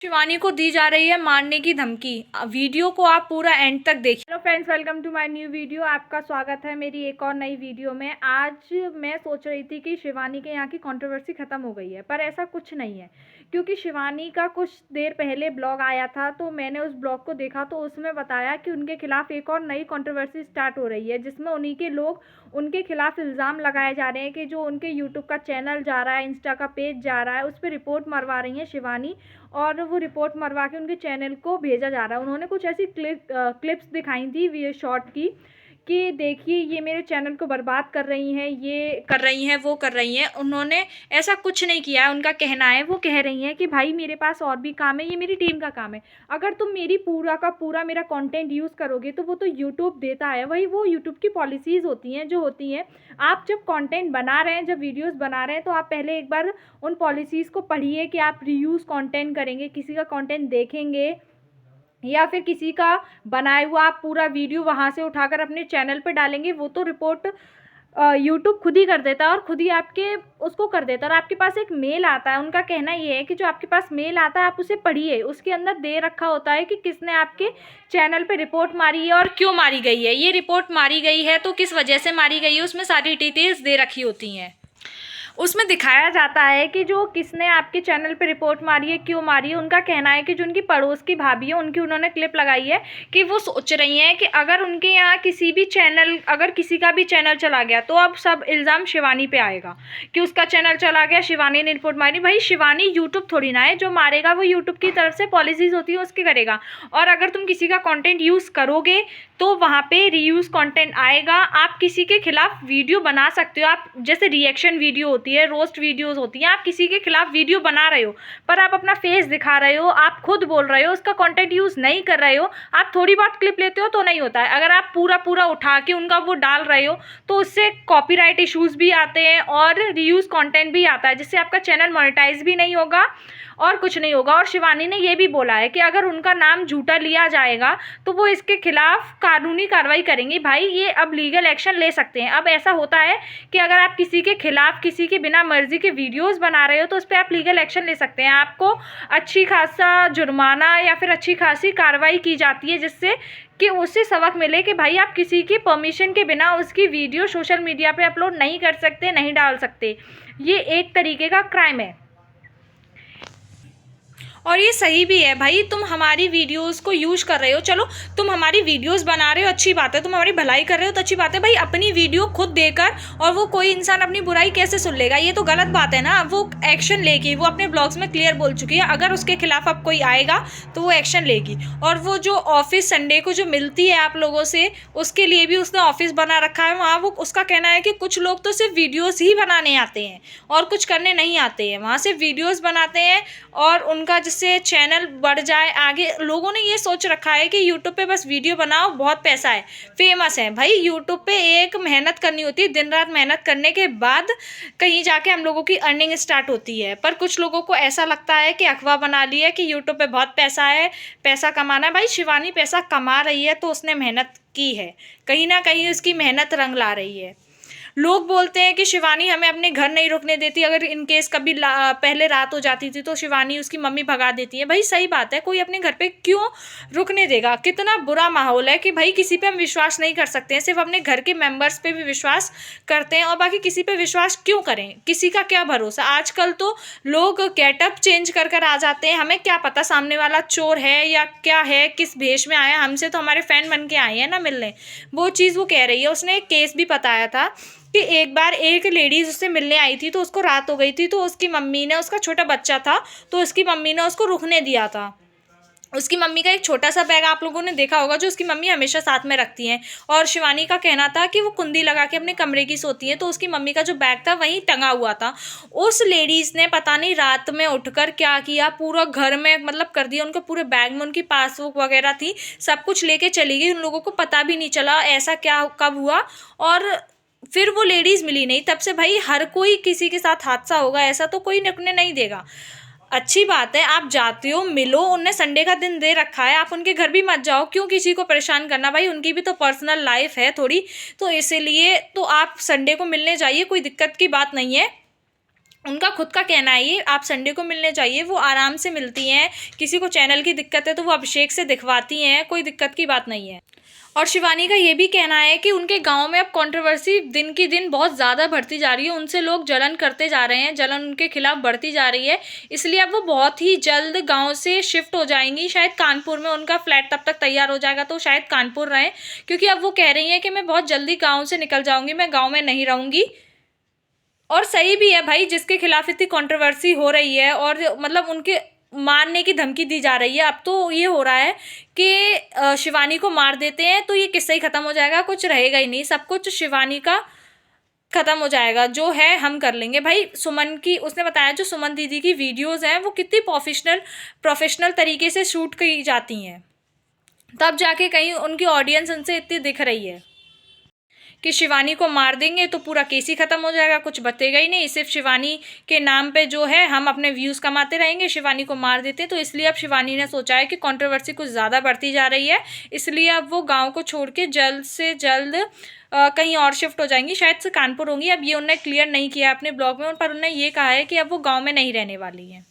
शिवानी को दी जा रही है मारने की धमकी। वीडियो को आप पूरा एंड तक देखिए। Hello friends, welcome to my new video. आपका स्वागत है मेरी एक और नई वीडियो में। आज मैं सोच रही थी कि शिवानी के यहाँ की कंट्रोवर्सी ख़त्म हो गई है, पर ऐसा कुछ नहीं है। क्योंकि शिवानी का कुछ देर पहले ब्लॉग आया था, तो मैंने उस ब्लॉग को देखा, तो उसमें बताया कि उनके खिलाफ़ एक और नई कंट्रोवर्सी स्टार्ट हो रही है, जिसमें उन्हीं के लोग उनके खिलाफ़ इल्ज़ाम लगाए जा रहे हैं कि जो उनके यूट्यूब का चैनल जा रहा है, इंस्टा का पेज जा रहा है, उस पर रिपोर्ट मरवा रही हैं शिवानी। और वो रिपोर्ट मरवा के उनके चैनल को भेजा जा रहा है। उन्होंने कुछ ऐसी क्लिप्स दिखाई थी वी शॉर्ट की, कि देखिए ये मेरे चैनल को बर्बाद कर रही हैं, ये कर रही हैं, वो कर रही हैं। उन्होंने ऐसा कुछ नहीं किया है, उनका कहना है। वो कह रही हैं कि भाई मेरे पास और भी काम है, ये मेरी टीम का काम है। अगर तुम मेरी पूरा का पूरा मेरा कंटेंट यूज़ करोगे तो वो तो यूट्यूब देता है, वही वो यूट्यूब की पॉलिसीज़ होती हैं जो होती हैं। आप जब कंटेंट बना रहे हैं, जब वीडियोज़ बना रहे हैं, तो आप पहले एक बार उन पॉलिसीज़ को पढ़िए कि आप रीयूज़ कंटेंट करेंगे, किसी का कंटेंट देखेंगे या फिर किसी का बनाया हुआ आप पूरा वीडियो वहाँ से उठाकर अपने चैनल पे डालेंगे, वो तो रिपोर्ट यूट्यूब खुद ही कर देता है और खुद ही आपके उसको कर देता है। और आपके पास एक मेल आता है, उनका कहना ये है कि जो आपके पास मेल आता है आप उसे पढ़िए, उसके अंदर दे रखा होता है कि किसने आपके चैनल पे रिपोर्ट मारी है और क्यों मारी गई है। ये रिपोर्ट मारी गई है तो किस वजह से मारी गई है, उसमें सारी डिटेल्स दे रखी होती हैं। उसमें दिखाया जाता है कि जो किसने आपके चैनल पे रिपोर्ट मारी है, क्यों मारी है। उनका कहना है कि जो उनकी पड़ोस की भाभी है, उनकी उन्होंने क्लिप लगाई है कि वो सोच रही हैं कि अगर उनके यहाँ किसी भी चैनल, अगर किसी का भी चैनल चला गया तो अब सब इल्ज़ाम शिवानी पे आएगा कि उसका चैनल चला गया, शिवानी ने रिपोर्ट मारी। भाई शिवानी यूट्यूब थोड़ी ना है, जो मारेगा वो यूट्यूब की तरफ से पॉलिसीज़ होती है उसकी करेगा। और अगर तुम किसी का कॉन्टेंट यूज़ करोगे तो वहाँ पे रीयूज़ कंटेंट आएगा। आप किसी के खिलाफ वीडियो बना सकते हो, आप जैसे रिएक्शन वीडियो होती है, रोस्ट वीडियोज़ होती हैं, आप किसी के खिलाफ वीडियो बना रहे हो पर आप अपना फेस दिखा रहे हो, आप खुद बोल रहे हो, उसका कंटेंट यूज़ नहीं कर रहे हो, आप थोड़ी बहुत क्लिप लेते हो तो नहीं होता है। अगर आप पूरा पूरा उठा के उनका वो डाल रहे हो तो उससे कॉपीराइट इशूज़ भी आते हैं और रीयूज़ कंटेंट भी आता है, जिससे आपका चैनल मोनेटाइज भी नहीं होगा और कुछ नहीं होगा। और शिवानी ने ये भी बोला है कि अगर उनका नाम झूठा लिया जाएगा तो वो इसके खिलाफ कानूनी कार्रवाई करेंगी। भाई ये अब लीगल एक्शन ले सकते हैं। अब ऐसा होता है कि अगर आप किसी के खिलाफ किसी के बिना मर्जी के वीडियोस बना रहे हो तो उस पर आप लीगल एक्शन ले सकते हैं। आपको अच्छी खासा जुर्माना या फिर अच्छी खासी कार्रवाई की जाती है, जिससे कि उससे सबक मिले कि भाई आप किसी की परमिशन के बिना उसकी वीडियो सोशल मीडिया पे अपलोड नहीं कर सकते, नहीं डाल सकते। ये एक तरीके का क्राइम है और ये सही भी है। भाई तुम हमारी वीडियोस को यूज कर रहे हो, चलो तुम हमारी वीडियोस बना रहे हो, अच्छी बात है, तुम हमारी भलाई कर रहे हो तो अच्छी बात है। भाई अपनी वीडियो खुद देकर और वो कोई इंसान अपनी बुराई कैसे सुन लेगा, ये तो गलत बात है ना। वो एक्शन लेगी, वो अपने ब्लॉग्स में क्लियर बोल चुकी है, अगर उसके खिलाफ अब कोई आएगा तो वो एक्शन लेगी। और वो जो ऑफिस संडे को जो मिलती है आप लोगों से, उसके लिए भी उसने ऑफिस बना रखा है। वहाँ वो उसका कहना है कि कुछ लोग तो सिर्फ वीडियोस ही बनाने आते हैं और कुछ करने नहीं आते हैं, वहाँ सिर्फ वीडियोस बनाते हैं और उनका जिससे चैनल बढ़ जाए आगे। लोगों ने ये सोच रखा है कि यूट्यूब पे बस वीडियो बनाओ, बहुत पैसा है, फेमस है। भाई यूट्यूब पे एक मेहनत करनी होती है, दिन रात मेहनत करने के बाद कहीं जाके हम लोगों की अर्निंग स्टार्ट होती है। पर कुछ लोगों को ऐसा लगता है कि अफवाह बना ली है कि यूट्यूब पे बहुत पैसा है, पैसा कमाना है। भाई शिवानी पैसा कमा रही है तो उसने मेहनत की है, कहीं ना कहीं उसकी मेहनत रंग ला रही है। लोग बोलते हैं कि शिवानी हमें अपने घर नहीं रुकने देती, अगर इन केस कभी पहले रात हो जाती थी तो शिवानी उसकी मम्मी भगा देती है। भाई सही बात है, कोई अपने घर पे क्यों रुकने देगा। कितना बुरा माहौल है कि भाई किसी पे हम विश्वास नहीं कर सकते हैं, सिर्फ अपने घर के मेंबर्स पे भी विश्वास करते हैं और बाकी किसी पे विश्वास क्यों करें, किसी का क्या भरोसा। आजकल तो लोग गेटअप चेंज कर कर आ जाते हैं, हमें क्या पता सामने वाला चोर है या क्या है, किस भेष में आया। हमसे तो हमारे फैन बन के आए हैं ना मिलने, वो चीज़ वो कह रही है। उसने एक केस भी बताया था कि एक बार एक लेडीज़ उससे मिलने आई थी तो उसको रात हो गई थी, तो उसकी मम्मी ने, उसका छोटा बच्चा था तो उसकी मम्मी ने उसको रुकने दिया था। उसकी मम्मी का एक छोटा सा बैग आप लोगों ने देखा होगा जो उसकी मम्मी हमेशा साथ में रखती हैं, और शिवानी का कहना था कि वो कुंडी लगा के अपने कमरे की सोती है, तो उसकी मम्मी का जो बैग था वहीं टंगा हुआ था। उस लेडीज़ ने पता नहीं रात में उठकर क्या किया, पूरा घर में मतलब कर दिया। उनके पूरे बैग में उनकी पासबुक वगैरह थी, सब कुछ लेके चली गई। उन लोगों को पता भी नहीं चला ऐसा क्या कब हुआ, और फिर वो लेडीज़ मिली नहीं। तब से भाई हर कोई किसी के साथ हादसा होगा ऐसा तो कोई रुकने नहीं देगा। अच्छी बात है, आप जाते हो मिलो, उनने संडे का दिन दे रखा है, आप उनके घर भी मत जाओ, क्यों किसी को परेशान करना। भाई उनकी भी तो पर्सनल लाइफ है थोड़ी, तो इसीलिए तो आप संडे को मिलने जाइए, कोई दिक्कत की बात नहीं है। उनका खुद का कहना है ये, आप संडे को मिलने जाइए, वो आराम से मिलती हैं। किसी को चैनल की दिक्कत है तो वो अभिषेक से दिखवाती हैं, कोई दिक्कत की बात नहीं है। और शिवानी का ये भी कहना है कि उनके गांव में अब कंट्रोवर्सी दिन की दिन बहुत ज़्यादा बढ़ती जा रही है, उनसे लोग जलन करते जा रहे हैं, जलन उनके खिलाफ बढ़ती जा रही है, इसलिए अब वो बहुत ही जल्द गांव से शिफ्ट हो जाएंगी। शायद कानपुर में उनका फ्लैट तब तक तैयार हो जाएगा तो शायद कानपुर रहें, क्योंकि अब वो कह रही हैं कि मैं बहुत जल्दी गाँव से निकल जाऊँगी, मैं गाँव में नहीं रहूँगी। और सही भी है भाई, जिसके खिलाफ इतनी कंट्रोवर्सी हो रही है और मतलब उनके मारने की धमकी दी जा रही है, अब तो ये हो रहा है कि शिवानी को मार देते हैं तो ये किस्सा ही खत्म हो जाएगा, कुछ रहेगा ही नहीं, सब कुछ शिवानी का खत्म हो जाएगा, जो है हम कर लेंगे। भाई सुमन की, उसने बताया जो सुमन दीदी की वीडियोस हैं वो कितनी प्रोफेशनल तरीके से शूट की जाती हैं, तब जाके कहीं उनकी ऑडियंस उनसे इतनी दिख रही है कि शिवानी को मार देंगे तो पूरा केस ही खत्म हो जाएगा, कुछ बचेगा ही नहीं, सिर्फ शिवानी के नाम पे जो है हम अपने व्यूज़ कमाते रहेंगे, शिवानी को मार देते हैं। तो इसलिए अब शिवानी ने सोचा है कि कंट्रोवर्सी कुछ ज़्यादा बढ़ती जा रही है, इसलिए अब वो गांव को छोड़ के जल्द से जल्द कहीं और शिफ्ट हो जाएंगी, शायद से कानपुर होंगी। अब ये उन्होंने क्लियर नहीं किया अपने ब्लॉग में, पर उन्होंने ये कहा है कि अब वो गाँव में नहीं रहने वाली है।